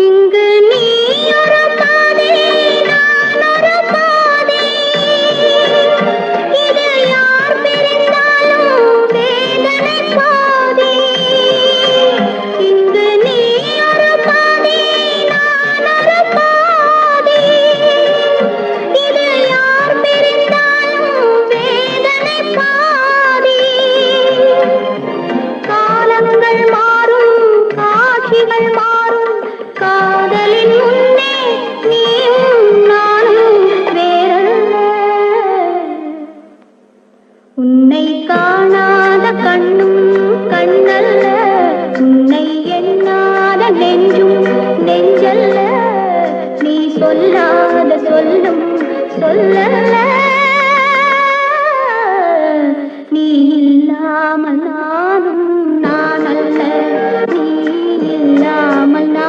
இங்கு நீ ஒரு பாதி, நான் ஒரு பாதி. இது யார் பிரிந்தாலும் வேதனை பாதி. இங்கு நீ ஒரு பாதி, நான் ஒரு பாதி. இது யார் பிரிந்தாலும் வேதனை பாதி. காலங்கள் மாறும், காட்சிகள் மாறும், காதலின் முன்னே நீயும் நானும் வேறல்ல. உன்னை காணாத கண்ணும் கண்ணல்ல, உன்னை எண்ணாத நெஞ்சும் நெஞ்சல்ல. நீ சொல்லாத சொல்லும் சொல்லல்ல.